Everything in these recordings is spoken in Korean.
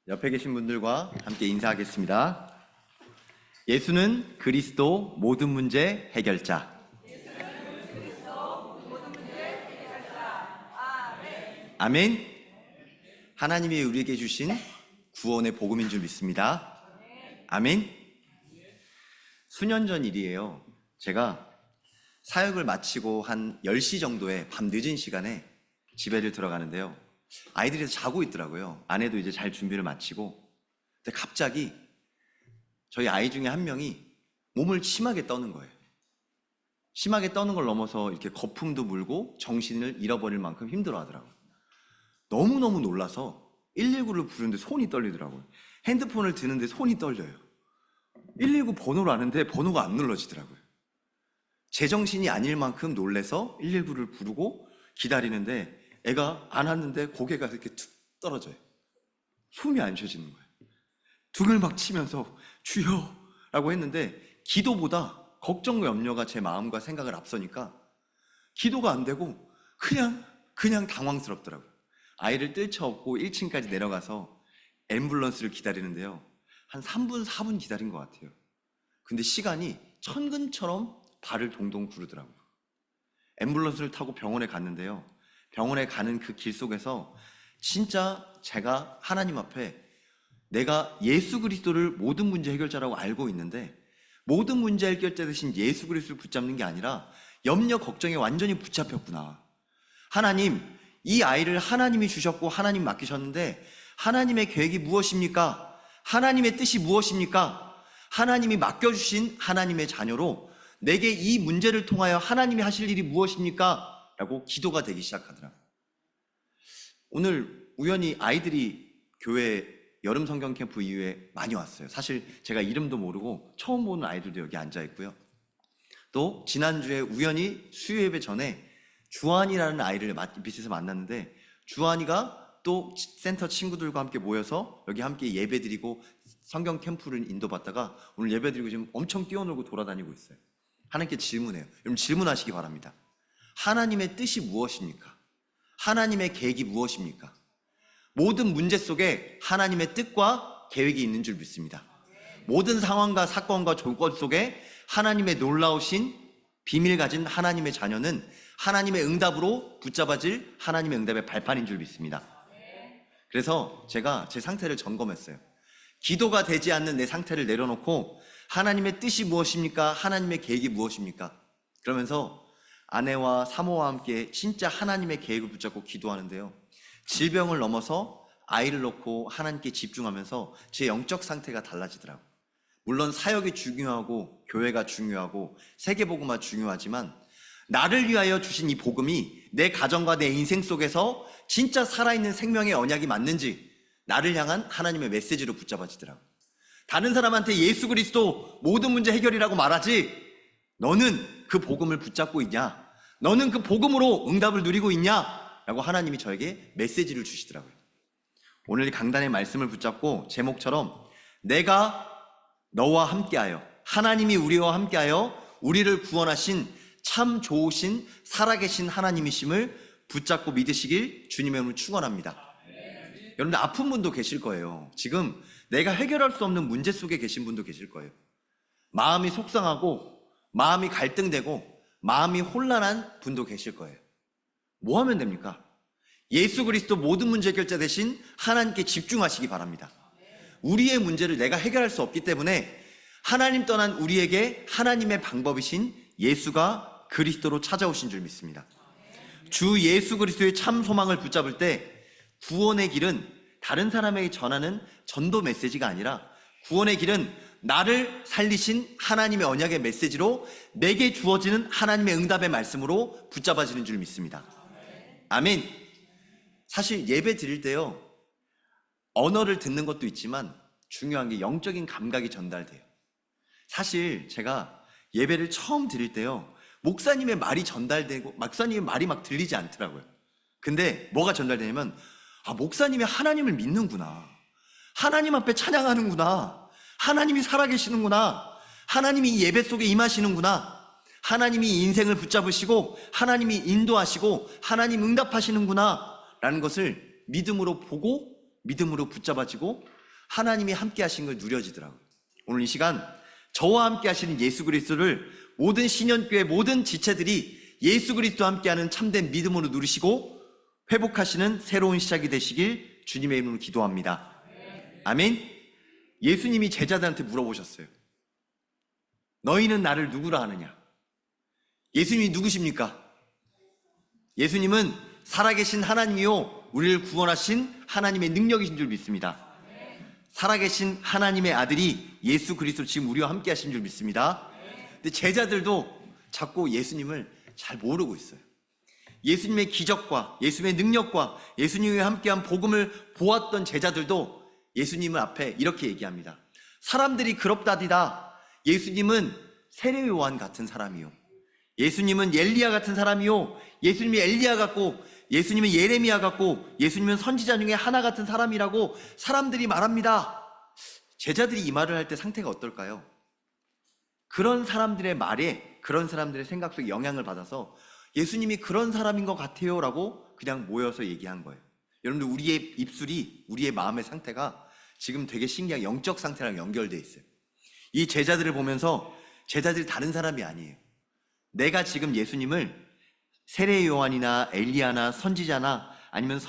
옆에 계신 분들과 함께 인사하겠습니다. 예수는 그리스도 모든 문제 해결자. 아멘. 하나님이 우리에게 주신 구원의 복음인 줄 믿습니다. 아멘. 수년 전 일이에요. 제가 사역을 마치고 한 10시 정도에 밤 늦은 시간에 집에를 들어가는데요. 아이들이 자고 있더라고요. 아내도 이제 잘 준비를 마치고. 근데 갑자기 저희 아이 중에 한 명이 몸을 심하게 떠는 거예요. 심하게 떠는 걸 넘어서 이렇게 거품도 물고 정신을 잃어버릴 만큼 힘들어 하더라고요. 너무너무 놀라서 119를 부르는데 손이 떨리더라고요. 핸드폰을 드는데 손이 떨려요. 119 번호를 아는데 번호가 안 눌러지더라고요. 제정신이 아닐 만큼 놀래서 119를 부르고 기다리는데 애가 안 왔는데 고개가 이렇게 툭 떨어져요. 숨이 안 쉬어지는 거예요. 등을 막 치면서 주여 라고 했는데 기도보다 걱정과 염려가 제 마음과 생각을 앞서니까 기도가 안 되고 그냥 당황스럽더라고요. 아이를 뜰채업고 1층까지 내려가서 앰뷸런스를 기다리는데요. 한 3분, 4분 기다린 것 같아요. 근데 시간이 천근처럼 발을 동동 구르더라고요. 앰뷸런스를 타고 병원에 갔는데요. 병원에 가는 그 길 속에서 진짜 제가 하나님 앞에 내가 예수 그리스도를 모든 문제 해결자라고 알고 있는데 모든 문제 해결자 대신 예수 그리스도를 붙잡는 게 아니라 염려, 걱정에 완전히 붙잡혔구나. 하나님, 이 아이를 하나님이 주셨고 하나님 맡기셨는데 하나님의 계획이 무엇입니까? 하나님의 뜻이 무엇입니까? 하나님이 맡겨주신 하나님의 자녀로 내게 이 문제를 통하여 하나님이 하실 일이 무엇입니까? 라고 기도가 되기 시작하더라고요. 오늘 우연히 아이들이 교회 여름 성경 캠프 이후에 많이 왔어요. 사실 제가 이름도 모르고 처음 보는 아이들도 여기 앉아 있고요. 또 지난주에 우연히 수요 예배 전에 주한이라는 아이를 밑에서 만났는데 주한이가 또 센터 친구들과 함께 모여서 여기 함께 예배 드리고 성경 캠프를 인도받다가 오늘 예배 드리고 지금 엄청 뛰어놀고 돌아다니고 있어요. 하나님께 질문해요. 여러분 질문하시기 바랍니다. 하나님의 뜻이 무엇입니까? 하나님의 계획이 무엇입니까? 모든 문제 속에 하나님의 뜻과 계획이 있는 줄 믿습니다. 모든 상황과 사건과 조건 속에 하나님의 놀라우신 비밀 가진 하나님의 자녀는 하나님의 응답으로 붙잡아질 하나님의 응답의 발판인 줄 믿습니다. 그래서 제가 제 상태를 점검했어요. 기도가 되지 않는 내 상태를 내려놓고 하나님의 뜻이 무엇입니까? 하나님의 계획이 무엇입니까? 그러면서 아내와 사모와 함께 진짜 하나님의 계획을 붙잡고 기도하는데요. 질병을 넘어서 아이를 놓고 하나님께 집중하면서 제 영적 상태가 달라지더라고요. 물론 사역이 중요하고 교회가 중요하고 세계복음화 중요하지만 나를 위하여 주신 이 복음이 내 가정과 내 인생 속에서 진짜 살아있는 생명의 언약이 맞는지 나를 향한 하나님의 메시지로 붙잡아지더라고요. 다른 사람한테 예수 그리스도 모든 문제 해결이라고 말하지 너는 그 복음을 붙잡고 있냐? 너는 그 복음으로 응답을 누리고 있냐? 라고 하나님이 저에게 메시지를 주시더라고요. 오늘 강단의 말씀을 붙잡고 제목처럼 내가 너와 함께하여 하나님이 우리와 함께하여 우리를 구원하신 참 좋으신 살아계신 하나님이심을 붙잡고 믿으시길 주님의 이름으로 축원합니다. 여러분들 아픈 분도 계실 거예요. 지금 내가 해결할 수 없는 문제 속에 계신 분도 계실 거예요. 마음이 속상하고 마음이 갈등되고 마음이 혼란한 분도 계실 거예요. 뭐 하면 됩니까? 예수 그리스도 모든 문제 해결자 대신 하나님께 집중하시기 바랍니다. 우리의 문제를 내가 해결할 수 없기 때문에 하나님 떠난 우리에게 하나님의 방법이신 예수가 그리스도로 찾아오신 줄 믿습니다. 주 예수 그리스도의 참 소망을 붙잡을 때 구원의 길은 다른 사람에게 전하는 전도 메시지가 아니라 구원의 길은 나를 살리신 하나님의 언약의 메시지로 내게 주어지는 하나님의 응답의 말씀으로 붙잡아지는 줄 믿습니다. 아멘. 사실 예배 드릴 때요, 언어를 듣는 것도 있지만 중요한 게 영적인 감각이 전달돼요. 사실 제가 예배를 처음 드릴 때요, 목사님의 말이 전달되고 목사님의 말이 막 들리지 않더라고요. 근데 뭐가 전달되냐면 목사님이 하나님을 믿는구나, 하나님 앞에 찬양하는구나, 하나님이 살아계시는구나, 하나님이 이 예배 속에 임하시는구나, 하나님이 인생을 붙잡으시고 하나님이 인도하시고 하나님 응답하시는구나 라는 것을 믿음으로 보고 믿음으로 붙잡아지고 하나님이 함께 하신 걸 누려지더라고요. 오늘 이 시간 저와 함께 하시는 예수 그리스도를 모든 신년교회 모든 지체들이 예수 그리스도와 함께하는 참된 믿음으로 누리시고 회복하시는 새로운 시작이 되시길 주님의 이름으로 기도합니다. 아멘. 예수님이 제자들한테 물어보셨어요. 너희는 나를 누구라 하느냐? 예수님이 누구십니까? 예수님은 살아계신 하나님이요 우리를 구원하신 하나님의 능력이신 줄 믿습니다. 살아계신 하나님의 아들이 예수 그리스도 지금 우리와 함께 하신 줄 믿습니다. 근데 제자들도 자꾸 예수님을 잘 모르고 있어요. 예수님의 기적과 예수님의 능력과 예수님과 함께한 복음을 보았던 제자들도 예수님 앞에 이렇게 얘기합니다. 사람들이 그럽다디다. 예수님은 세례 요한 같은 사람이요, 예수님은 엘리야 같은 사람이요, 예수님이 엘리야 같고 예수님은 예레미야 같고 예수님은 선지자 중에 하나 같은 사람이라고 사람들이 말합니다. 제자들이 이 말을 할 때 상태가 어떨까요? 그런 사람들의 말에, 그런 사람들의 생각 속에 영향을 받아서 예수님이 그런 사람인 것 같아요 라고 그냥 모여서 얘기한 거예요. 여러분들, 우리의 입술이 우리의 마음의 상태가 지금 되게 신기한 영적 상태랑 연결되어 있어요. 이 제자들을 보면서 제자들이 다른 사람이 아니에요. 내가 지금 예수님을 세례 요한이나 엘리야나 선지자나 아니면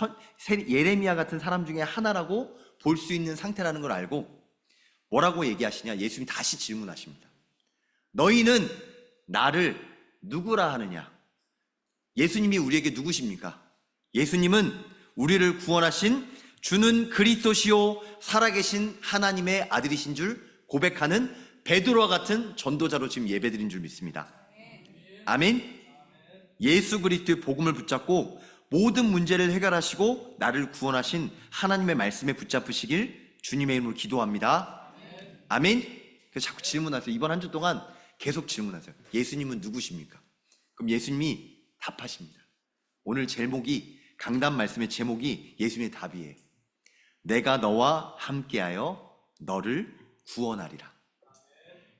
예레미야 같은 사람 중에 하나라고 볼 수 있는 상태라는 걸 알고 뭐라고 얘기하시냐? 예수님이 다시 질문하십니다. 너희는 나를 누구라 하느냐? 예수님이 우리에게 누구십니까? 예수님은 우리를 구원하신 주는 그리스도시요 살아계신 하나님의 아들이신 줄 고백하는 베드로와 같은 전도자로 지금 예배드린 줄 믿습니다. 아멘. 예수 그리스도의 복음을 붙잡고 모든 문제를 해결하시고 나를 구원하신 하나님의 말씀에 붙잡으시길 주님의 이름으로 기도합니다. 아멘. 그래서 자꾸 질문하세요. 이번 한 주 동안 계속 질문하세요. 예수님은 누구십니까? 그럼 예수님이 답하십니다. 오늘 제목이, 강단 말씀의 제목이 예수님의 답이에요. 내가 너와 함께하여 너를 구원하리라.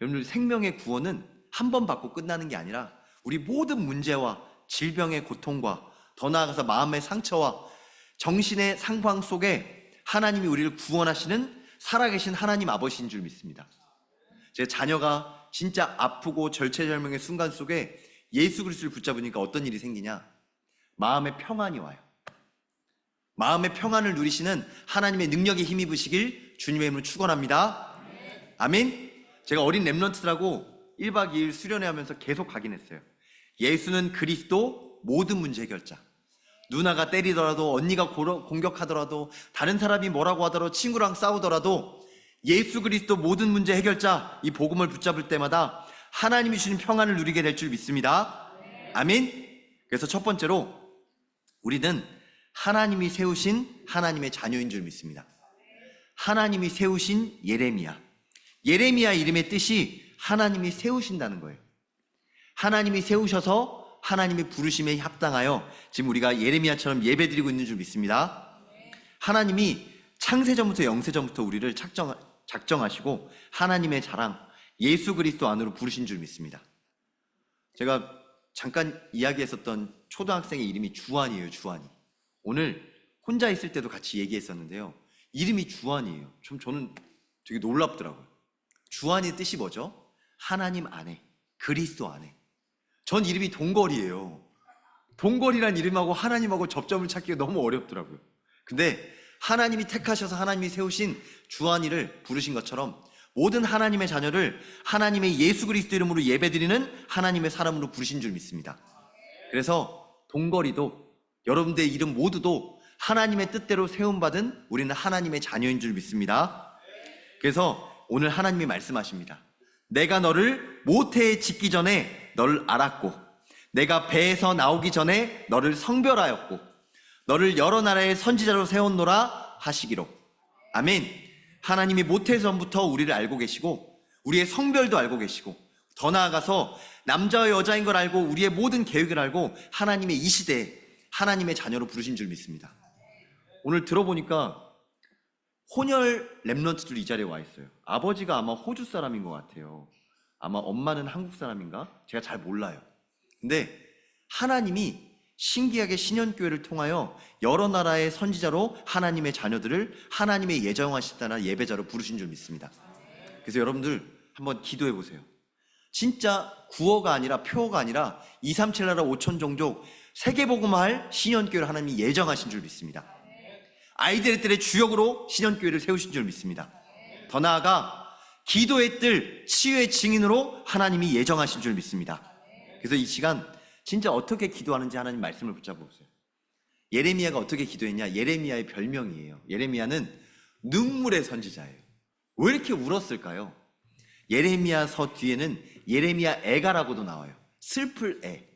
여러분들, 생명의 구원은 한 번 받고 끝나는 게 아니라 우리 모든 문제와 질병의 고통과 더 나아가서 마음의 상처와 정신의 상황 속에 하나님이 우리를 구원하시는 살아계신 하나님 아버지인 줄 믿습니다. 제 자녀가 진짜 아프고 절체절명의 순간 속에 예수 그리스도를 붙잡으니까 어떤 일이 생기냐? 마음의 평안이 와요. 마음의 평안을 누리시는 하나님의 능력에 힘입으시길 주님의 이름으로 축원합니다. 아멘. 제가 어린 렘넌트들하고 1박 2일 수련회 하면서 계속 가긴 했어요. 예수는 그리스도 모든 문제 해결자. 누나가 때리더라도, 언니가 공격하더라도, 다른 사람이 뭐라고 하더라도, 친구랑 싸우더라도 예수 그리스도 모든 문제 해결자, 이 복음을 붙잡을 때마다 하나님이 주신 평안을 누리게 될 줄 믿습니다. 아멘. 그래서 첫 번째로 우리는 하나님이 세우신 하나님의 자녀인 줄 믿습니다. 하나님이 세우신 예레미야. 예레미야 이름의 뜻이 하나님이 세우신다는 거예요. 하나님이 세우셔서 하나님의 부르심에 합당하여 지금 우리가 예레미야처럼 예배드리고 있는 줄 믿습니다. 하나님이 창세전부터 영세전부터 우리를 작정하시고 하나님의 자랑 예수 그리스도 안으로 부르신 줄 믿습니다. 제가 잠깐 이야기했었던 초등학생의 이름이 주한이에요. 주한이. 오늘 혼자 있을 때도 같이 얘기했었는데요, 이름이 주한이에요. 저는 되게 놀랍더라고요. 주한의 뜻이 뭐죠? 하나님 안에, 그리스도 안에. 전 이름이 동걸이에요. 동걸이란 이름하고 하나님하고 접점을 찾기가 너무 어렵더라고요. 근데 하나님이 택하셔서 하나님이 세우신 주한이를 부르신 것처럼 모든 하나님의 자녀를 하나님의 예수 그리스도 이름으로 예배드리는 하나님의 사람으로 부르신 줄 믿습니다. 그래서 동걸이도, 여러분들의 이름 모두도 하나님의 뜻대로 세움받은 우리는 하나님의 자녀인 줄 믿습니다. 그래서 오늘 하나님이 말씀하십니다. 내가 너를 모태에 짓기 전에 너를 알았고, 내가 배에서 나오기 전에 너를 성별하였고, 너를 여러 나라의 선지자로 세웠노라 하시기로. 아멘. 하나님이 모태전부터 우리를 알고 계시고 우리의 성별도 알고 계시고 더 나아가서 남자와 여자인 걸 알고 우리의 모든 계획을 알고 하나님의 이 시대에 하나님의 자녀로 부르신 줄 믿습니다. 오늘 들어보니까 혼혈 렘넌트들이 이 자리에 와 있어요. 아버지가 아마 호주 사람인 것 같아요. 아마 엄마는 한국 사람인가? 제가 잘 몰라요. 근데 하나님이 신기하게 신현교회를 통하여 여러 나라의 선지자로 하나님의 자녀들을 하나님의 예정하신 나라 예배자로 부르신 줄 믿습니다. 그래서 여러분들 한번 기도해 보세요. 진짜 구어가 아니라 표어가 아니라 237 나라 5천 종족 세계복음화할 신현교회를 하나님이 예정하신 줄 믿습니다. 아이들의 뜰의 주역으로 신현교회를 세우신 줄 믿습니다. 더 나아가 기도의 뜰, 치유의 증인으로 하나님이 예정하신 줄 믿습니다. 그래서 이 시간 진짜 어떻게 기도하는지 하나님 말씀을 붙잡아 보세요. 예레미야가 어떻게 기도했냐? 예레미야의 별명이에요. 예레미야는 눈물의 선지자예요. 왜 이렇게 울었을까요? 예레미야서 뒤에는 예레미야 애가라고도 나와요. 슬플 애,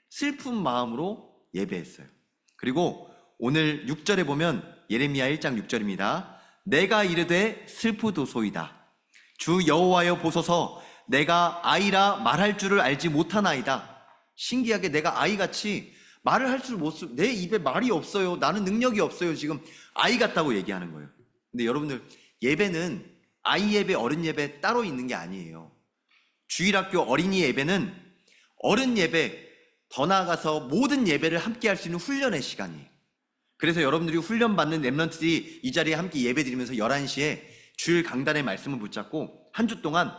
슬픈 마음으로 예배했어요. 그리고 오늘 6절에 보면 예레미야 1장 6절입니다. 내가 이르되 슬프도소이다. 주 여호와여 보소서, 내가 아이라 말할 줄을 알지 못하나이다. 신기하게 내가 아이같이 말을 할 줄 못, 내 입에 말이 없어요. 나는 능력이 없어요. 지금 아이 같다고 얘기하는 거예요. 근데 여러분들, 예배는 아이 예배, 어른 예배 따로 있는 게 아니에요. 주일학교 어린이 예배는 어른 예배, 더 나아가서 모든 예배를 함께 할 수 있는 훈련의 시간이에요. 그래서 여러분들이 훈련받는 렘넌트들이 이 자리에 함께 예배 드리면서 11시에 주일 강단의 말씀을 붙잡고 한 주 동안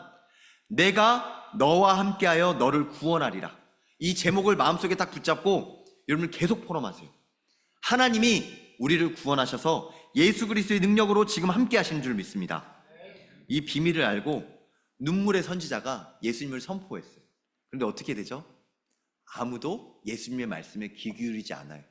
내가 너와 함께하여 너를 구원하리라, 이 제목을 마음속에 딱 붙잡고 여러분들 계속 포럼하세요. 하나님이 우리를 구원하셔서 예수 그리스도의 능력으로 지금 함께 하시는 줄 믿습니다. 이 비밀을 알고 눈물의 선지자가 예수님을 선포했어요. 그런데 어떻게 되죠? 아무도 예수님의 말씀에 귀 기울이지 않아요.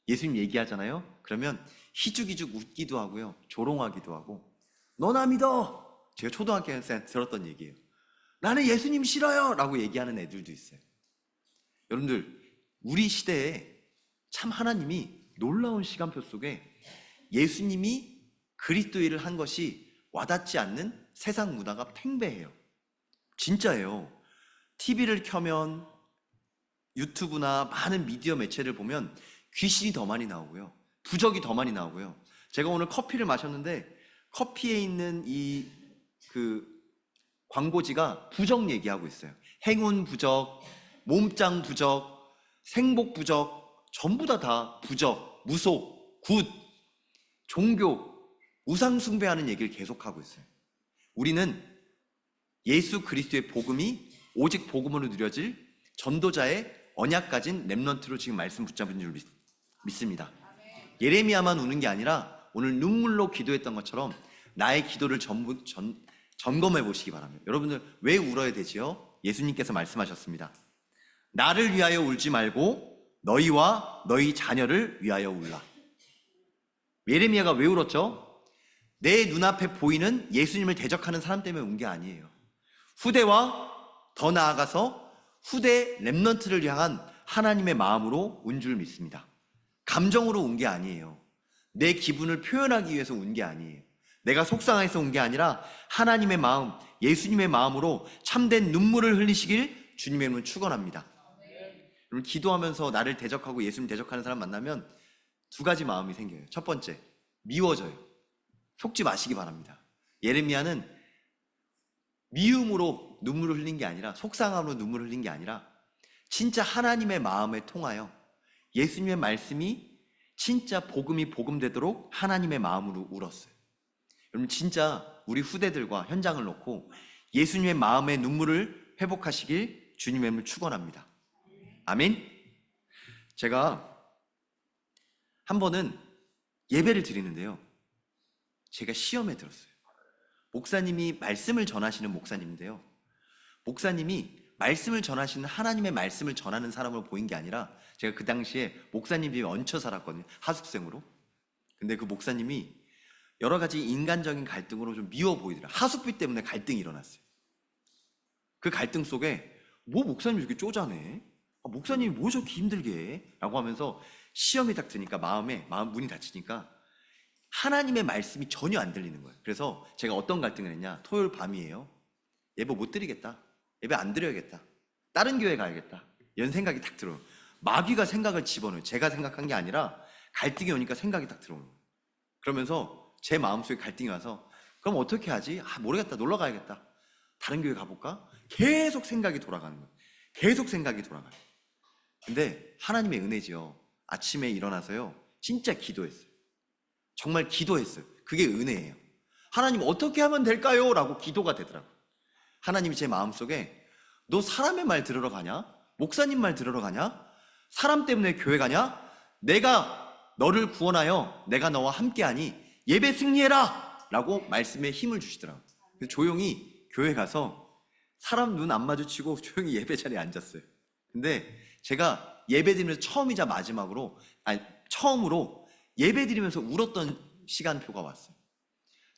예수님 얘기하잖아요. 그러면 희죽희죽 웃기도 하고요, 조롱하기도 하고, 너나 믿어. 제가 초등학교 때 들었던 얘기예요. 나는 예수님 싫어요 라고 얘기하는 애들도 있어요. 여러분들, 우리 시대에 참 하나님이 놀라운 시간표 속에 예수님이 그리스도 일을 한 것이 와닿지 않는 세상 문화가 팽배해요. 진짜예요. TV를 켜면, 유튜브나 많은 미디어 매체를 보면 귀신이 더 많이 나오고요, 부적이 더 많이 나오고요. 제가 오늘 커피를 마셨는데 커피에 있는 이 광고지가 부적 얘기하고 있어요. 행운 부적, 몸짱 부적, 생복 부적, 전부 다 부적, 무속, 굿, 종교, 우상 숭배하는 얘기를 계속하고 있어요. 우리는 예수 그리스도의 복음이 오직 복음으로 누려질 전도자의 언약 가진 렘넌트로 지금 말씀 붙잡은 줄 믿습니다. 예레미야만 우는 게 아니라 오늘 눈물로 기도했던 것처럼 나의 기도를 점검해 보시기 바랍니다. 여러분들, 왜 울어야 되지요? 예수님께서 말씀하셨습니다. 나를 위하여 울지 말고 너희와 너희 자녀를 위하여 울라. 예레미야가 왜 울었죠? 내 눈앞에 보이는 예수님을 대적하는 사람 때문에 운 게 아니에요. 후대와 더 나아가서 후대 렘넌트를 향한 하나님의 마음으로 운 줄 믿습니다. 감정으로 운 게 아니에요. 내 기분을 표현하기 위해서 운 게 아니에요. 내가 속상해서 운 게 아니라 하나님의 마음, 예수님의 마음으로 참된 눈물을 흘리시길 주님의 이름으로 축원합니다. 여러분, 기도하면서 나를 대적하고 예수님 대적하는 사람 만나면 두 가지 마음이 생겨요. 첫 번째, 미워져요. 속지 마시기 바랍니다. 예레미야는 미움으로 눈물을 흘린 게 아니라, 속상함으로 눈물을 흘린 게 아니라 진짜 하나님의 마음에 통하여 예수님의 말씀이 진짜 복음이 복음되도록 하나님의 마음으로 울었어요. 여러분, 진짜 우리 후대들과 현장을 놓고 예수님의 마음의 눈물을 회복하시길 주님의 이름으로 축원합니다. 아멘. 제가 한 번은 예배를 드리는데요, 제가 시험에 들었어요. 목사님이 말씀을 전하시는 목사님인데요, 목사님이 말씀을 전하시는, 하나님의 말씀을 전하는 사람으로 보인 게 아니라, 제가 그 당시에 목사님 집에 얹혀 살았거든요, 하숙생으로. 근데 그 목사님이 여러 가지 인간적인 갈등으로 좀 미워 보이더라. 하숙비 때문에 갈등이 일어났어요. 그 갈등 속에 뭐 목사님이 이렇게 쪼잔해? 목사님이 뭐 저렇게 힘들게 해? 라고 하면서 시험이 딱 드니까 마음 문이 닫히니까 하나님의 말씀이 전혀 안 들리는 거예요. 그래서 제가 어떤 갈등을 했냐, 토요일 밤이에요. 예배 못 드리겠다, 예배 안 드려야겠다, 다른 교회 가야겠다, 이런 생각이 딱 들어요. 마귀가 생각을 집어넣어요. 제가 생각한 게 아니라 갈등이 오니까 생각이 딱 들어오는 거예요. 그러면서 제 마음속에 갈등이 와서, 그럼 어떻게 하지? 모르겠다, 놀러 가야겠다, 다른 교회 가볼까? 계속 생각이 돌아가는 거예요. 계속 생각이 돌아가요. 근데 하나님의 은혜지요. 아침에 일어나서요, 진짜 기도했어요. 정말 기도했어요. 그게 은혜예요. 하나님 어떻게 하면 될까요? 라고 기도가 되더라고요. 하나님이 제 마음속에 너 사람의 말 들으러 가냐? 목사님 말 들으러 가냐? 사람 때문에 교회 가냐? 내가 너를 구원하여 내가 너와 함께하니 예배 승리해라! 라고 말씀에 힘을 주시더라고요. 그래서 조용히 교회 가서 사람 눈 안 마주치고 조용히 예배 자리에 앉았어요. 근데 제가 예배 드리면서 처음으로 예배 드리면서 울었던 시간표가 왔어요.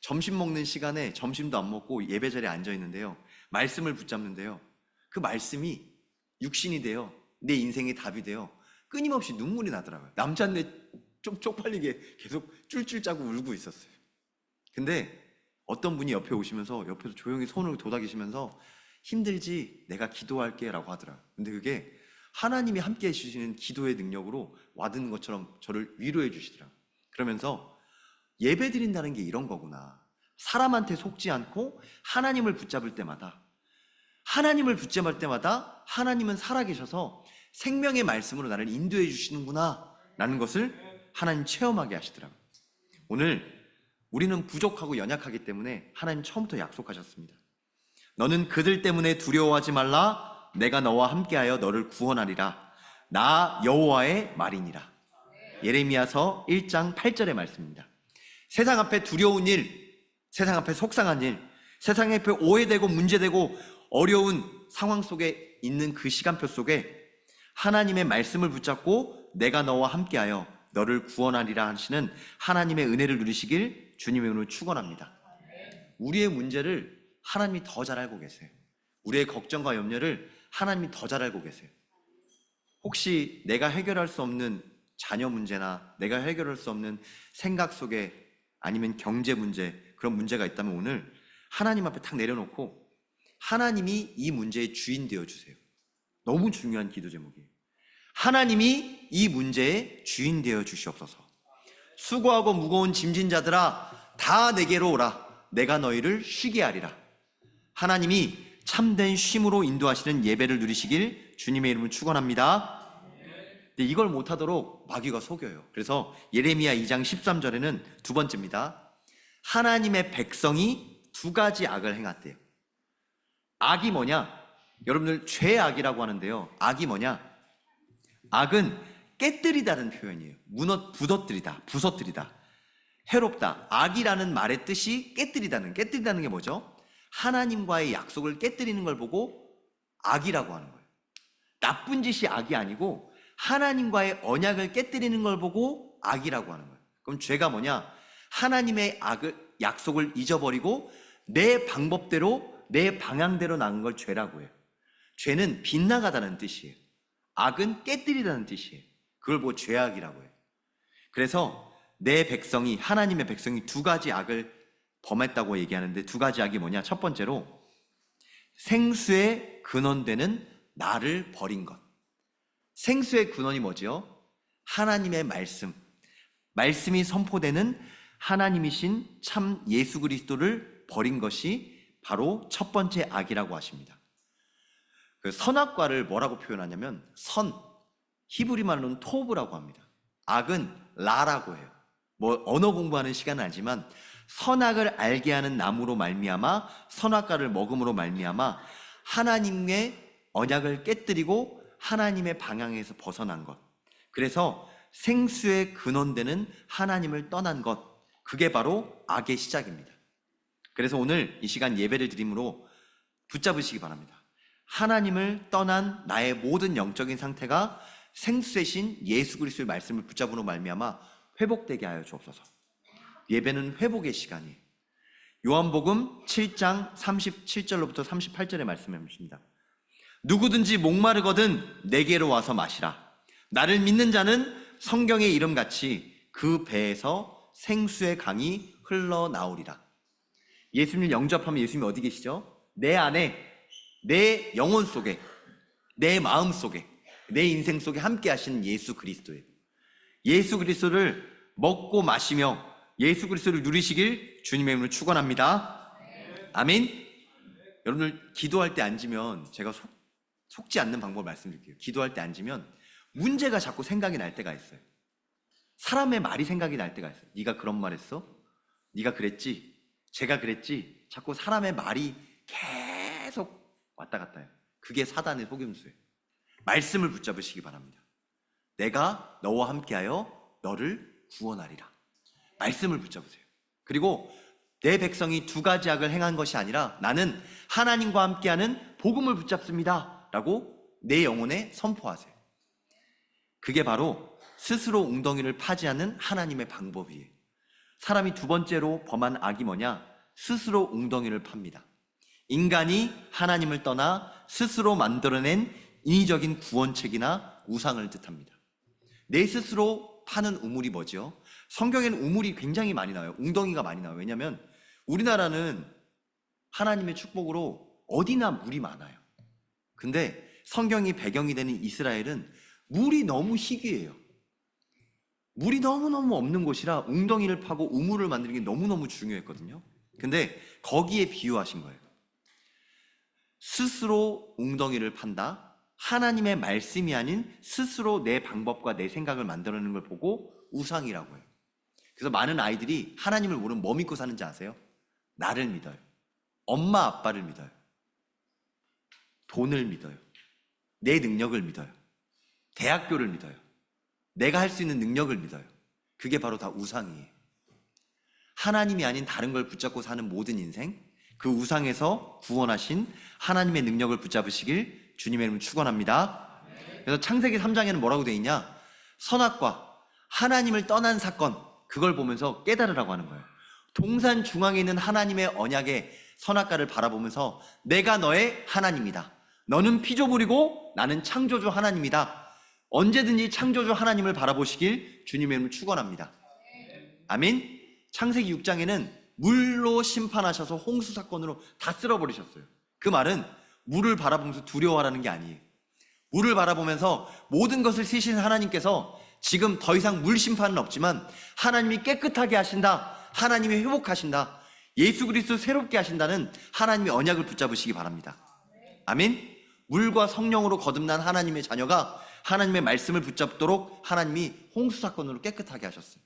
점심 먹는 시간에 점심도 안 먹고 예배 자리에 앉아 있는데요, 말씀을 붙잡는데요, 그 말씀이 육신이 되어 내 인생의 답이 되어 끊임없이 눈물이 나더라고요. 남자인데 좀 쪽팔리게 계속 쫄쫄 짜고 울고 있었어요. 근데 어떤 분이 옆에 오시면서 옆에서 조용히 손을 도닥이시면서 힘들지? 내가 기도할게 라고 하더라고요. 근데 그게 하나님이 함께 해주시는 기도의 능력으로 와닿는 것처럼 저를 위로해 주시더라고요. 그러면서 예배 드린다는 게 이런 거구나. 사람한테 속지 않고 하나님을 붙잡을 때마다 하나님은 살아계셔서 생명의 말씀으로 나를 인도해 주시는구나 라는 것을 하나님 체험하게 하시더라고요. 오늘 우리는 부족하고 연약하기 때문에 하나님 처음부터 약속하셨습니다. 너는 그들 때문에 두려워하지 말라. 내가 너와 함께하여 너를 구원하리라. 나 여호와의 말이니라. 예레미야서 1장 8절의 말씀입니다. 세상 앞에 두려운 일, 세상 앞에 속상한 일, 세상 앞에 오해되고 문제되고 어려운 상황 속에 있는 그 시간표 속에 하나님의 말씀을 붙잡고 내가 너와 함께하여 너를 구원하리라 하시는 하나님의 은혜를 누리시길 주님의 이름으로 축원합니다. 우리의 문제를 하나님이 더 잘 알고 계세요. 우리의 걱정과 염려를 하나님이 더 잘 알고 계세요. 혹시 내가 해결할 수 없는 자녀 문제나 내가 해결할 수 없는 생각 속에 아니면 경제 문제, 그런 문제가 있다면 오늘 하나님 앞에 탁 내려놓고 하나님이 이 문제의 주인 되어주세요. 너무 중요한 기도 제목이에요. 하나님이 이 문제의 주인 되어 주시옵소서. 수고하고 무거운 짐진 자들아 다 내게로 오라. 내가 너희를 쉬게 하리라. 하나님이 참된 쉼으로 인도하시는 예배를 누리시길 주님의 이름을 축원합니다. 근데 이걸 못하도록 마귀가 속여요. 그래서 예레미야 2장 13절에는 두 번째입니다. 하나님의 백성이 두 가지 악을 행했대요. 악이 뭐냐? 여러분들 죄악이라고 하는데요, 악이 뭐냐? 악은 깨뜨리다는 표현이에요. 부서뜨리다, 해롭다. 악이라는 말의 뜻이 깨뜨리다는 게 뭐죠? 하나님과의 약속을 깨뜨리는 걸 보고 악이라고 하는 거예요. 나쁜 짓이 악이 아니고 하나님과의 언약을 깨뜨리는 걸 보고 악이라고 하는 거예요. 그럼 죄가 뭐냐? 하나님의 약속을 잊어버리고 내 방법대로, 내 방향대로 나간 걸 죄라고 해요. 죄는 빗나가다는 뜻이에요. 악은 깨뜨리다는 뜻이에요. 그걸 보고 죄악이라고 해요. 그래서 내 백성이, 하나님의 백성이 두 가지 악을 범했다고 얘기하는데, 두 가지 악이 뭐냐? 첫 번째로 생수의 근원되는 나를 버린 것. 생수의 근원이 뭐지요? 하나님의 말씀이 선포되는 하나님이신 참 예수 그리스도를 버린 것이 바로 첫 번째 악이라고 하십니다. 그 선악과를 뭐라고 표현하냐면 히브리 말로는 토브라고 합니다. 악은 라라고 해요. 뭐 언어 공부하는 시간은 아니지만 선악을 알게 하는 나무로 말미암아, 선악과를 먹음으로 말미암아 하나님의 언약을 깨뜨리고 하나님의 방향에서 벗어난 것. 그래서 생수의 근원되는 하나님을 떠난 것, 그게 바로 악의 시작입니다. 그래서 오늘 이 시간 예배를 드림으로 붙잡으시기 바랍니다. 하나님을 떠난 나의 모든 영적인 상태가 생수이신 예수 그리스도의 말씀을 붙잡으로 말미암아 회복되게 하여 주옵소서. 예배는 회복의 시간이에요. 요한복음 7장 37절로부터 38절의 말씀입니다. 누구든지 목마르거든 내게로 와서 마시라. 나를 믿는 자는 성경의 이름같이 그 배에서 생수의 강이 흘러나오리라. 예수님을 영접하면 예수님이 어디 계시죠? 내 안에, 내 영혼 속에, 내 마음 속에, 내 인생 속에 함께 하시는 예수 그리스도예요. 예수 그리스도를 먹고 마시며 예수 그리스도를 누리시길 주님의 이름으로 축원합니다. 아멘. 여러분들 기도할 때 앉으면 제가 속지 않는 방법을 말씀드릴게요. 기도할 때 앉으면 문제가 자꾸 생각이 날 때가 있어요. 사람의 말이 생각이 날 때가 있어요. 네가 그런 말 했어? 네가 그랬지? 제가 그랬지? 자꾸 사람의 말이 계속 왔다 갔다 해요. 그게 사단의 속임수예요. 말씀을 붙잡으시기 바랍니다. 내가 너와 함께하여 너를 구원하리라. 말씀을 붙잡으세요. 그리고 내 백성이 두 가지 악을 행한 것이 아니라 나는 하나님과 함께하는 복음을 붙잡습니다 라고 내 영혼에 선포하세요. 그게 바로 스스로 웅덩이를 파지 않는 하나님의 방법이에요. 사람이 두 번째로 범한 악이 뭐냐? 스스로 웅덩이를 팝니다. 인간이 하나님을 떠나 스스로 만들어낸 인위적인 구원책이나 우상을 뜻합니다. 내 스스로 파는 우물이 뭐죠? 성경에는 우물이 굉장히 많이 나와요. 웅덩이가 많이 나와요. 왜냐하면 우리나라는 하나님의 축복으로 어디나 물이 많아요. 근데 성경이 배경이 되는 이스라엘은 물이 너무 희귀해요. 물이 너무너무 없는 곳이라 웅덩이를 파고 우물을 만드는 게 너무너무 중요했거든요. 근데 거기에 비유하신 거예요. 스스로 웅덩이를 판다. 하나님의 말씀이 아닌 스스로 내 방법과 내 생각을 만들어내는 걸 보고 우상이라고 해요. 그래서 많은 아이들이 하나님을 모르면 뭐 믿고 사는지 아세요? 나를 믿어요. 엄마 아빠를 믿어요. 돈을 믿어요. 내 능력을 믿어요. 대학교를 믿어요. 내가 할 수 있는 능력을 믿어요. 그게 바로 다 우상이에요. 하나님이 아닌 다른 걸 붙잡고 사는 모든 인생, 그 우상에서 구원하신 하나님의 능력을 붙잡으시길 주님의 이름으로 축원합니다. 그래서 창세기 3장에는 뭐라고 되어 있냐? 선악과 하나님을 떠난 사건, 그걸 보면서 깨달으라고 하는 거예요. 동산 중앙에 있는 하나님의 언약의 선악과를 바라보면서 내가 너의 하나님이다. 너는 피조물이고 나는 창조주 하나님이다. 언제든지 창조주 하나님을 바라보시길 주님의 이름으로 축원합니다. 아멘. 창세기 6장에는 물로 심판하셔서 홍수 사건으로 다 쓸어버리셨어요. 그 말은 물을 바라보면서 두려워하라는 게 아니에요. 물을 바라보면서 모든 것을 쓰신 하나님께서 지금 더 이상 물 심판은 없지만 하나님이 깨끗하게 하신다. 하나님이 회복하신다. 예수 그리스도 새롭게 하신다는 하나님의 언약을 붙잡으시기 바랍니다. 아멘. 물과 성령으로 거듭난 하나님의 자녀가 하나님의 말씀을 붙잡도록 하나님이 홍수 사건으로 깨끗하게 하셨어요.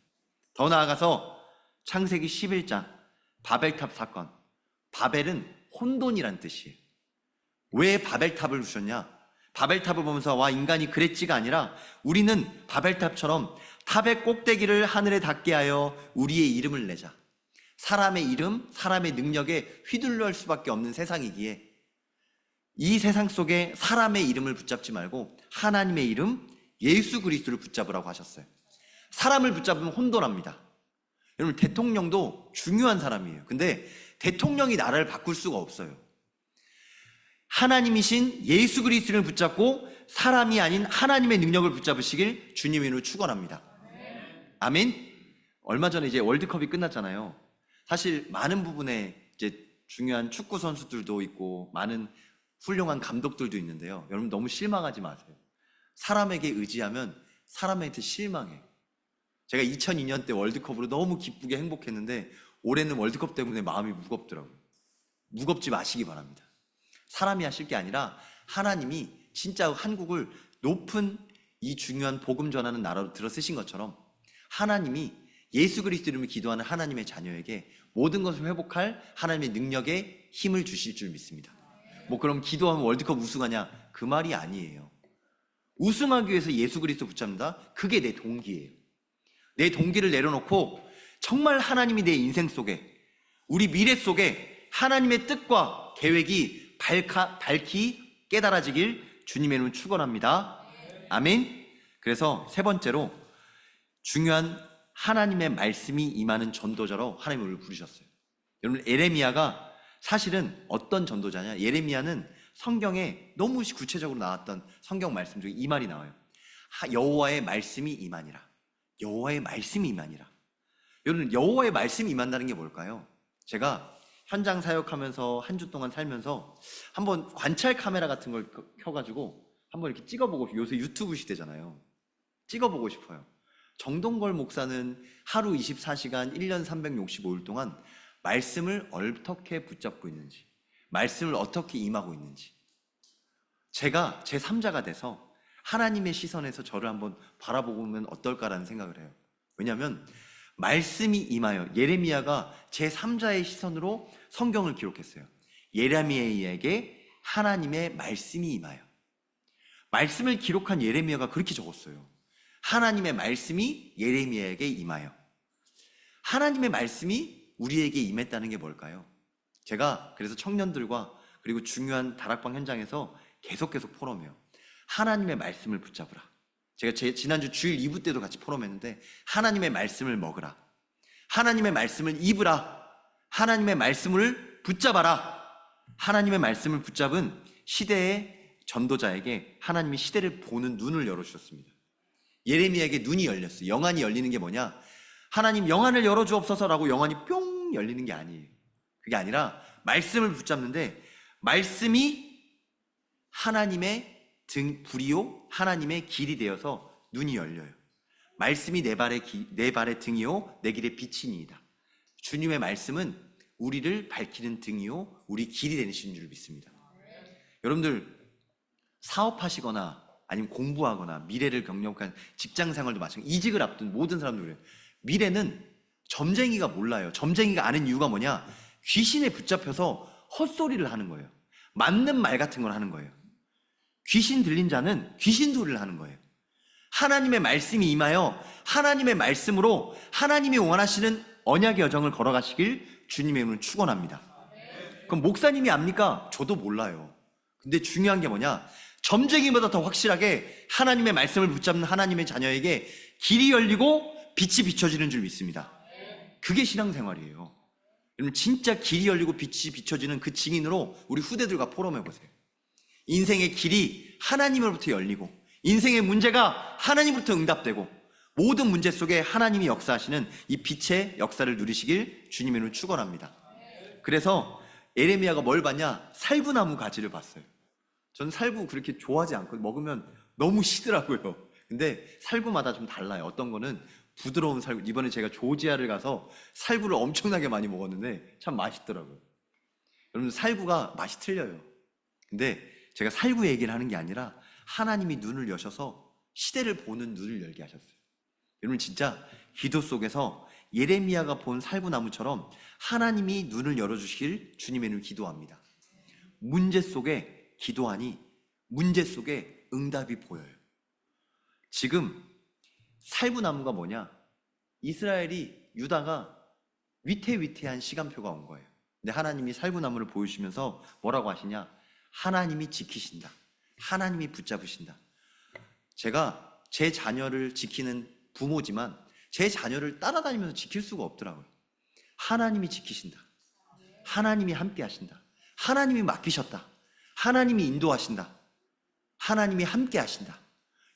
더 나아가서 창세기 11장 바벨탑 사건. 바벨은 혼돈이란 뜻이에요. 왜 바벨탑을 주셨냐? 바벨탑을 보면서 와 인간이 그랬지가 아니라 우리는 바벨탑처럼 탑의 꼭대기를 하늘에 닿게 하여 우리의 이름을 내자. 사람의 이름, 사람의 능력에 휘둘릴 수밖에 없는 세상이기에 이 세상 속에 사람의 이름을 붙잡지 말고 하나님의 이름, 예수 그리스도를 붙잡으라고 하셨어요. 사람을 붙잡으면 혼돈합니다. 여러분 대통령도 중요한 사람이에요. 근데 대통령이 나라를 바꿀 수가 없어요. 하나님이신 예수 그리스도를 붙잡고 사람이 아닌 하나님의 능력을 붙잡으시길 주님의 이름으로 축원합니다. 아멘. 얼마 전에 이제 월드컵이 끝났잖아요. 사실 많은 부분에 이제 중요한 축구 선수들도 있고 많은 훌륭한 감독들도 있는데요. 여러분 너무 실망하지 마세요. 사람에게 의지하면 사람한테 실망해요. 제가 2002년 때 월드컵으로 너무 기쁘게 행복했는데 올해는 월드컵 때문에 마음이 무겁더라고요. 무겁지 마시기 바랍니다. 사람이 하실 게 아니라 하나님이 진짜 한국을 높은 이 중요한 복음 전하는 나라로 들어 쓰신 것처럼 하나님이 예수 그리스도 이름으로 기도하는 하나님의 자녀에게 모든 것을 회복할 하나님의 능력에 힘을 주실 줄 믿습니다. 뭐 그럼 기도하면 월드컵 우승하냐? 그 말이 아니에요. 우승하기 위해서 예수 그리스도 붙잡는다? 그게 내 동기예요. 내 동기를 내려놓고 정말 하나님이 내 인생 속에 우리 미래 속에 하나님의 뜻과 계획이 밝히 깨달아지길 주님의 이름으로 축원합니다. 아멘. 그래서 세 번째로 중요한 하나님의 말씀이 임하는 전도자로 하나님을 부르셨어요. 여러분 에레미야가 사실은 어떤 전도자냐? 예레미야는 성경에 너무 구체적으로 나왔던 성경 말씀 중에 이 말이 나와요. 여호와의 말씀이 임하니라. 여호와의 말씀이 임하니라. 여러분 여호와의 말씀이 임한다는 게 뭘까요? 제가 현장 사역하면서 한 주 동안 살면서 한번 관찰 카메라 같은 걸 켜가지고 한번 이렇게 찍어보고 요새 유튜브 시대잖아요. 찍어보고 싶어요. 정동걸 목사는 하루 24시간 1년 365일 동안 말씀을 어떻게 붙잡고 있는지, 말씀을 어떻게 임하고 있는지 제가 제3자가 돼서 하나님의 시선에서 저를 한번 바라보면 어떨까라는 생각을 해요. 왜냐하면 말씀이 임하여, 예레미야가 제3자의 시선으로 성경을 기록했어요. 예레미야에게 하나님의 말씀이 임하여. 말씀을 기록한 예레미야가 그렇게 적었어요. 하나님의 말씀이 예레미야에게 임하여. 하나님의 말씀이 우리에게 임했다는 게 뭘까요? 제가 그래서 청년들과 그리고 중요한 다락방 현장에서 계속 포럼해요. 하나님의 말씀을 붙잡으라. 제가 지난주 주일 2부 때도 같이 포럼했는데, 하나님의 말씀을 먹으라, 하나님의 말씀을 입으라, 하나님의 말씀을 붙잡아라. 하나님의 말씀을 붙잡은 시대의 전도자에게 하나님이 시대를 보는 눈을 열어주셨습니다. 예레미야에게 눈이 열렸어요. 영안이 열리는 게 뭐냐? 하나님 영안을 열어주옵소서라고 영안이 뿅 열리는 게 아니에요. 그게 아니라 말씀을 붙잡는데, 말씀이 하나님의 불이요 하나님의 길이 되어서 눈이 열려요. 말씀이 내 발의 등이요 내 길의 빛이니이다. 주님의 말씀은 우리를 밝히는 등이요 우리 길이 되시는 줄 믿습니다. 여러분들 사업하시거나 아니면 공부하거나 미래를 경력한 직장생활도 마찬가지, 이직을 앞둔 모든 사람들 그래요. 미래는 점쟁이가 몰라요. 점쟁이가 아는 이유가 뭐냐? 귀신에 붙잡혀서 헛소리를 하는 거예요. 맞는 말 같은 걸 하는 거예요. 귀신 들린 자는 귀신 소리를 하는 거예요. 하나님의 말씀이 임하여 하나님의 말씀으로 하나님이 원하시는 언약의 여정을 걸어가시길 주님의 이름으로 축원합니다. 그럼 목사님이 압니까? 저도 몰라요. 근데 중요한 게 뭐냐? 점쟁이보다 더 확실하게 하나님의 말씀을 붙잡는 하나님의 자녀에게 길이 열리고 빛이 비춰지는 줄 믿습니다. 그게 신앙생활이에요. 여러분 진짜 길이 열리고 빛이 비춰지는 그 증인으로 우리 후대들과 포럼해보세요. 인생의 길이 하나님으로부터 열리고, 인생의 문제가 하나님으로부터 응답되고, 모든 문제 속에 하나님이 역사하시는 이 빛의 역사를 누리시길 주님의 이름으로 축원합니다. 그래서 예레미야가 뭘 봤냐? 살구나무 가지를 봤어요. 전 살구 그렇게 좋아하지 않고 먹으면 너무 시더라고요. 근데 살구마다 좀 달라요. 어떤 거는 부드러운 살구, 이번에 제가 조지아를 가서 살구를 엄청나게 많이 먹었는데 참 맛있더라고요. 여러분 살구가 맛이 틀려요. 근데 제가 살구 얘기를 하는 게 아니라 하나님이 눈을 여셔서 시대를 보는 눈을 열게 하셨어요. 여러분 진짜 기도 속에서 예레미야가 본 살구나무처럼 하나님이 눈을 열어주시길 주님의 이름으로 기도합니다. 문제 속에 기도하니 문제 속에 응답이 보여요. 지금 살구나무가 뭐냐? 이스라엘이, 유다가 위태위태한 시간표가 온 거예요. 근데 하나님이 살구나무를 보여주시면서 뭐라고 하시냐? 하나님이 지키신다. 하나님이 붙잡으신다. 제가 제 자녀를 지키는 부모지만 제 자녀를 따라다니면서 지킬 수가 없더라고요. 하나님이 지키신다. 하나님이 함께 하신다. 하나님이 맡기셨다. 하나님이 인도하신다. 하나님이 함께 하신다.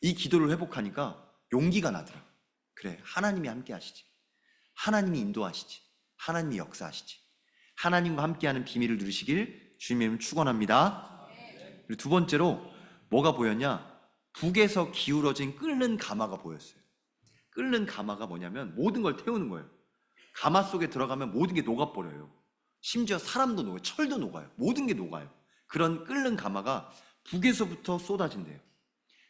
이 기도를 회복하니까 용기가 나더라고요. 그래, 하나님이 함께 하시지. 하나님이 인도하시지. 하나님이 역사하시지. 하나님과 함께하는 비밀을 누리시길 주님의 이름으로 축원합니다. 그리고 두 번째로 뭐가 보였냐? 북에서 기울어진 끓는 가마가 보였어요. 끓는 가마가 뭐냐면 모든 걸 태우는 거예요. 가마 속에 들어가면 모든 게 녹아버려요. 심지어 사람도 녹아요. 철도 녹아요. 모든 게 녹아요. 그런 끓는 가마가 북에서부터 쏟아진대요.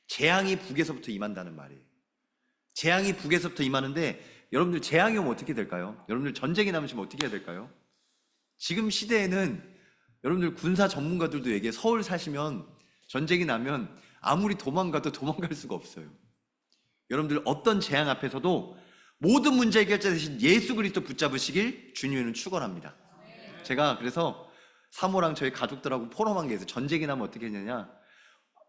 재앙이 북에서부터 임한다는 말이에요. 재앙이 북에서부터 임하는데, 여러분들 재앙이 오면 어떻게 될까요? 여러분들 전쟁이 나면 어떻게 해야 될까요? 지금 시대에는 여러분들 군사 전문가들도 얘기해. 서울 사시면 전쟁이 나면 아무리 도망가도 도망갈 수가 없어요. 여러분들 어떤 재앙 앞에서도 모든 문제 해결자 되신 예수 그리스도 붙잡으시길 주님은 축원합니다. 제가 그래서 사모랑 저희 가족들하고 포럼한 게 있어요. 전쟁이 나면 어떻게 했느냐?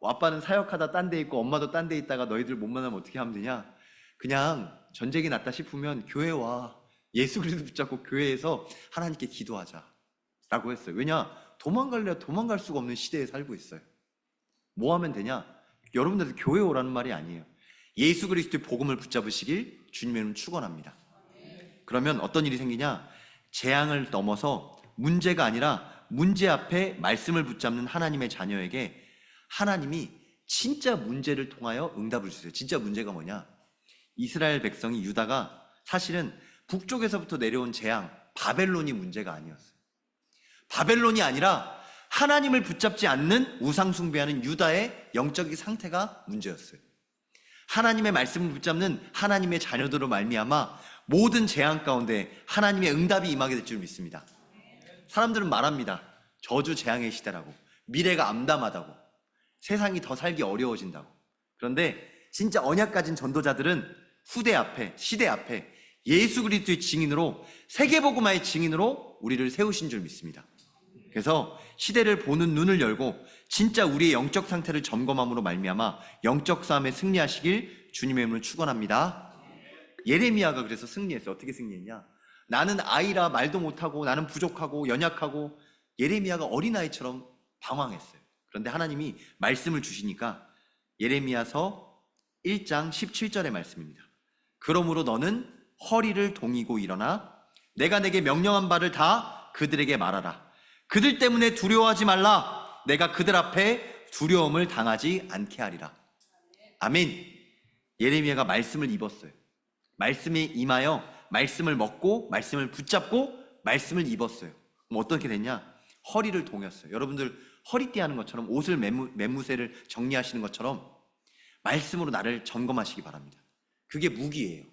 아빠는 사역하다 딴 데 있고 엄마도 딴 데 있다가 너희들 못 만나면 어떻게 하면 되냐? 그냥 전쟁이 났다 싶으면 교회 와. 예수 그리스도 붙잡고 교회에서 하나님께 기도하자 라고 했어요. 왜냐? 도망갈래 도망갈 수가 없는 시대에 살고 있어요. 뭐 하면 되냐? 여러분들도 교회 오라는 말이 아니에요. 예수 그리스도의 복음을 붙잡으시길 주님의 이름으로 축원합니다. 그러면 어떤 일이 생기냐? 재앙을 넘어서 문제가 아니라 문제 앞에 말씀을 붙잡는 하나님의 자녀에게 하나님이 진짜 문제를 통하여 응답을 주세요. 진짜 문제가 뭐냐? 이스라엘 백성이, 유다가 사실은 북쪽에서부터 내려온 재앙, 바벨론이 문제가 아니었어요. 바벨론이 아니라 하나님을 붙잡지 않는 우상 숭배하는 유다의 영적인 상태가 문제였어요. 하나님의 말씀을 붙잡는 하나님의 자녀들로 말미암아 모든 재앙 가운데 하나님의 응답이 임하게 될 줄 믿습니다. 사람들은 말합니다. 저주 재앙의 시대라고, 미래가 암담하다고, 세상이 더 살기 어려워진다고. 그런데 진짜 언약 가진 전도자들은 후대 앞에, 시대 앞에 예수 그리스도의 증인으로, 세계복음화의 증인으로 우리를 세우신 줄 믿습니다. 그래서 시대를 보는 눈을 열고 진짜 우리의 영적 상태를 점검함으로 말미암아 영적 싸움에 승리하시길 주님의 이름으로 축원합니다. 예레미야가 그래서 승리했어요. 어떻게 승리했냐? 나는 아이라 말도 못하고 나는 부족하고 연약하고, 예레미야가 어린아이처럼 방황했어요. 그런데 하나님이 말씀을 주시니까 예레미야서 1장 17절의 말씀입니다. 그러므로 너는 허리를 동이고 일어나 내가 내게 명령한 바를 다 그들에게 말하라. 그들 때문에 두려워하지 말라. 내가 그들 앞에 두려움을 당하지 않게 하리라. 아멘. 예레미야가 말씀을 입었어요. 말씀에 임하여 말씀을 먹고 말씀을 붙잡고 말씀을 입었어요. 그럼 어떻게 됐냐? 허리를 동였어요. 여러분들 허리띠 하는 것처럼, 옷을 매무새를 정리하시는 것처럼 말씀으로 나를 점검하시기 바랍니다. 그게 무기예요.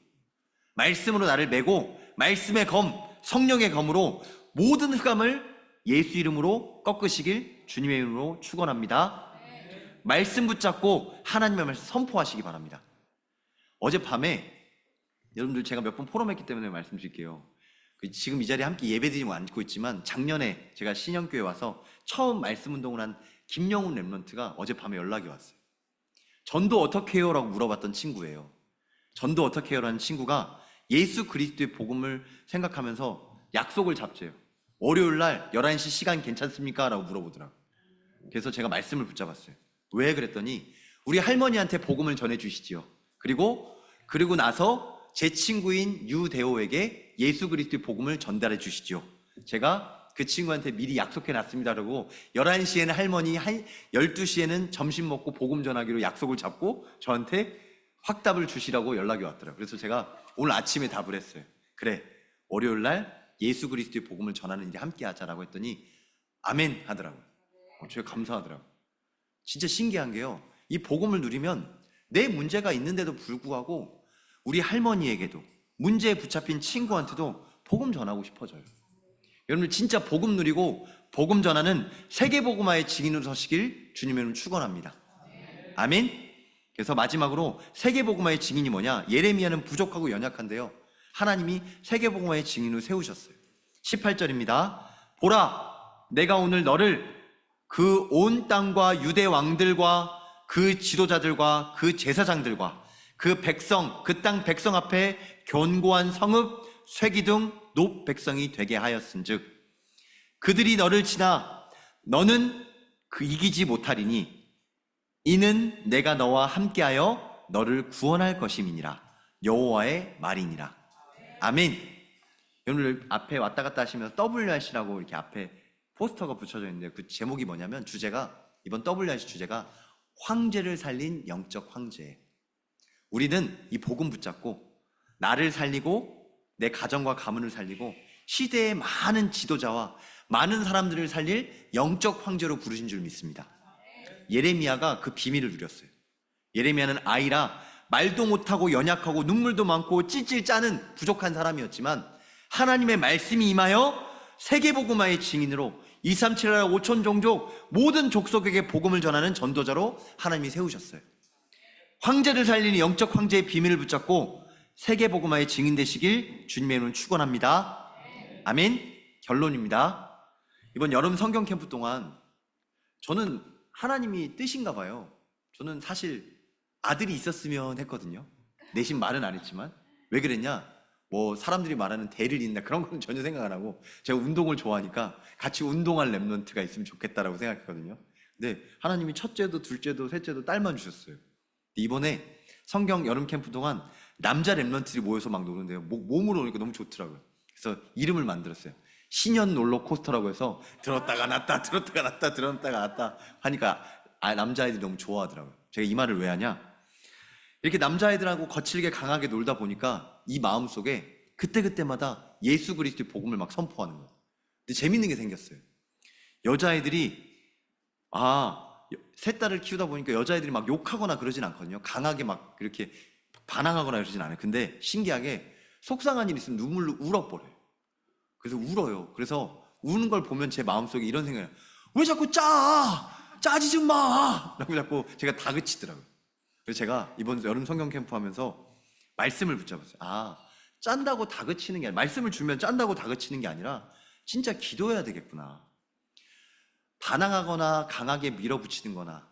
말씀으로 나를 메고 말씀의 검, 성령의 검으로 모든 흑암을 예수 이름으로 꺾으시길 주님의 이름으로 축원합니다. 말씀 붙잡고 하나님의 말씀 선포하시기 바랍니다. 어젯밤에 여러분들 제가 몇 번 포럼했기 때문에 말씀드릴게요. 지금 이 자리에 함께 예배드리고 앉고 있지만 작년에 제가 신영교회 와서 처음 말씀 운동을 한 김영훈 랩런트가 어젯밤에 연락이 왔어요. 전도 어떻게 해요? 라고 물어봤던 친구예요. 전도 어떻게 해요? 라는 친구가 예수 그리스도의 복음을 생각하면서 약속을 잡재요. 월요일날 11시 시간 괜찮습니까? 라고 물어보더라고요. 그래서 제가 말씀을 붙잡았어요. 왜 그랬더니 우리 할머니한테 복음을 전해주시지요. 그리고 나서 제 친구인 유대호에게 예수 그리스도의 복음을 전달해 주시죠. 제가 그 친구한테 미리 약속해 놨습니다. 그러고 11시에는 할머니, 12시에는 점심 먹고 복음 전하기로 약속을 잡고 저한테 확답을 주시라고 연락이 왔더라고요. 그래서 제가 오늘 아침에 답을 했어요. 그래, 월요일날 예수 그리스도의 복음을 전하는 일에 함께 하자라고 했더니 아멘 하더라고요. 제가 감사하더라고요. 진짜 신기한 게요, 이 복음을 누리면 내 문제가 있는데도 불구하고 우리 할머니에게도, 문제에 붙잡힌 친구한테도 복음 전하고 싶어져요. 여러분들 진짜 복음 누리고 복음 전하는 세계복음화의 증인으로 서시길 주님의 이름으로 축원합니다. 아멘. 그래서 마지막으로 세계복음화의 증인이 뭐냐? 예레미야는 부족하고 연약한데요, 하나님이 세계복음화의 증인으로 세우셨어요. 18절입니다. 보라, 내가 오늘 너를 그 온 땅과 유대 왕들과 그 지도자들과 그 제사장들과 그 백성, 그 땅 백성 앞에 견고한 성읍, 쇠기둥, 높 백성이 되게 하였은즉 그들이 너를 치나 너는 그 이기지 못하리니 이는 내가 너와 함께하여 너를 구원할 것임이니라. 여호와의 말이니라. 아멘. 여러분들 앞에 왔다 갔다 하시면서 WRC라고 이렇게 앞에 포스터가 붙여져 있는데 그 제목이 뭐냐면, 주제가, 이번 WRC 주제가 황제를 살린 영적 황제예요. 우리는 이 복음 붙잡고 나를 살리고 내 가정과 가문을 살리고 시대의 많은 지도자와 많은 사람들을 살릴 영적 황제로 부르신 줄 믿습니다. 예레미야가 그 비밀을 누렸어요. 예레미야는 아이라 말도 못하고 연약하고 눈물도 많고 찔찔 짜는 부족한 사람이었지만 하나님의 말씀이 임하여 세계복음화의 증인으로 237나라 5천 종족 모든 족속에게 복음을 전하는 전도자로 하나님이 세우셨어요. 황제를 살리는 영적 황제의 비밀을 붙잡고 세계복음화의 증인 되시길 주님의 이름으로 축원합니다. 아멘. 결론입니다. 이번 여름 성경 캠프 동안 저는 하나님이 뜻인가 봐요. 저는 사실 아들이 있었으면 했거든요. 내심 말은 안 했지만. 왜 그랬냐? 뭐 사람들이 말하는 대를 잇는다 그런 건 전혀 생각 안 하고 제가 운동을 좋아하니까 같이 운동할 랩런트가 있으면 좋겠다라고 생각했거든요. 근데 하나님이 첫째도 둘째도 셋째도 딸만 주셨어요. 이번에 성경 여름 캠프 동안 남자 랩런트들이 모여서 막 노는데요, 몸으로 오니까 너무 좋더라고요. 그래서 이름을 만들었어요. 신년 롤러코스터라고 해서 들었다가 놨다 들었다가 놨다 들었다가 놨다 하니까 남자아이들이 너무 좋아하더라고요. 제가 이 말을 왜 하냐, 이렇게 남자아이들하고 거칠게 강하게 놀다 보니까 이 마음속에 그때그때마다 예수 그리스도의 복음을 막 선포하는 거예요. 근데 재밌는 게 생겼어요. 여자아이들이 세 딸을 키우다 보니까 여자애들이 막 욕하거나 그러진 않거든요. 강하게 막 이렇게 반항하거나 그러진 않아요. 근데 신기하게 속상한 일 있으면 눈물로 울어버려요. 그래서 울어요. 그래서 우는 걸 보면 제 마음속에 이런 생각이 나요. 왜 자꾸 짜지 좀 마! 라고 자꾸 제가 다그치더라고요. 그래서 제가 이번 여름 성경 캠프 하면서 말씀을 붙잡았어요. 짠다고 다그치는 게 아니라, 말씀을 주면 짠다고 다그치는 게 아니라 진짜 기도해야 되겠구나. 반항하거나 강하게 밀어붙이는 거나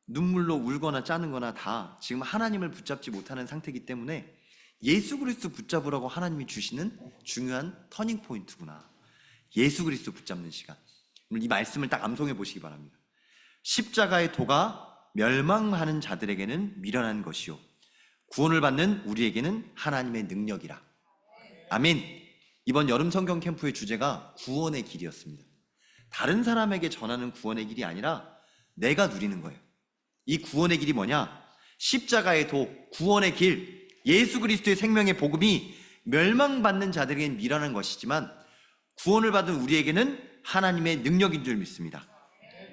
눈물로 울거나 짜는 거나 다 지금 하나님을 붙잡지 못하는 상태이기 때문에 예수 그리스도 붙잡으라고 하나님이 주시는 중요한 터닝 포인트구나. 예수 그리스도 붙잡는 시간. 이 말씀을 딱 암송해 보시기 바랍니다. 십자가의 도가 멸망하는 자들에게는 미련한 것이요 구원을 받는 우리에게는 하나님의 능력이라. 아멘. 이번 여름 성경 캠프의 주제가 구원의 길이었습니다. 다른 사람에게 전하는 구원의 길이 아니라 내가 누리는 거예요. 이 구원의 길이 뭐냐? 십자가의 도, 구원의 길, 예수 그리스도의 생명의 복음이 멸망받는 자들에게는 미련한 것이지만 구원을 받은 우리에게는 하나님의 능력인 줄 믿습니다.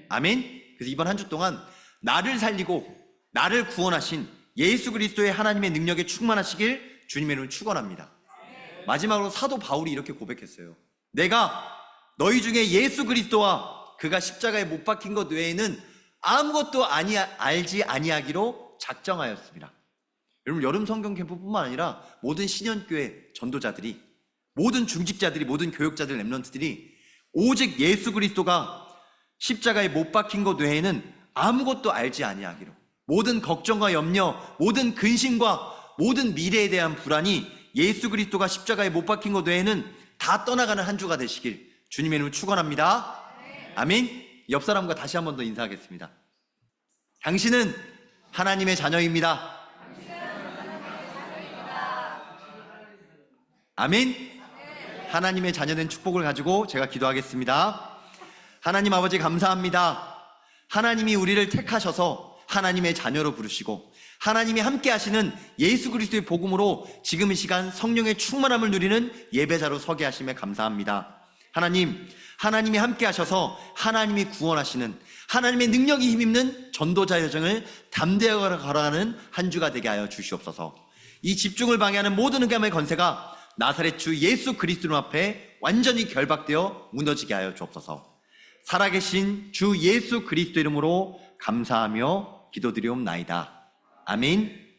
아멘. 그래서 이번 한 주 동안 나를 살리고 나를 구원하신 예수 그리스도의 하나님의 능력에 충만하시길 주님의 이름으로 축원합니다. 마지막으로 사도 바울이 이렇게 고백했어요. 내가 너희 중에 예수 그리스도와 그가 십자가에 못 박힌 것 외에는 아무것도 알지 아니하기로 작정하였습니다. 여러분, 여름 성경 캠프뿐만 아니라 모든 신현교회 전도자들이, 모든 중직자들이, 모든 교역자들, 렘넌트들이 오직 예수 그리스도가 십자가에 못 박힌 것 외에는 아무것도 알지 아니하기로, 모든 걱정과 염려, 모든 근심과 모든 미래에 대한 불안이 예수 그리스도가 십자가에 못 박힌 것 외에는 다 떠나가는 한 주가 되시길 주님의 이름으로 축원합니다. 아멘. 옆 사람과 다시 한 번 더 인사하겠습니다. 당신은 하나님의 자녀입니다. 아멘. 하나님의 자녀된 축복을 가지고 제가 기도하겠습니다. 하나님 아버지 감사합니다. 하나님이 우리를 택하셔서 하나님의 자녀로 부르시고 하나님이 함께 하시는 예수 그리스도의 복음으로 지금 이 시간 성령의 충만함을 누리는 예배자로 서게 하심에 감사합니다. 하나님이 함께 하셔서 하나님이 구원하시는 하나님의 능력이 힘입는 전도자 여정을 담대하게 걸어가는 한 주가 되게 하여 주시옵소서. 이 집중을 방해하는 모든 흑암의 건세가 나사렛 주 예수 그리스도 앞에 완전히 결박되어 무너지게 하여 주옵소서. 살아계신 주 예수 그리스도 이름으로 감사하며 기도드리옵나이다. 아멘.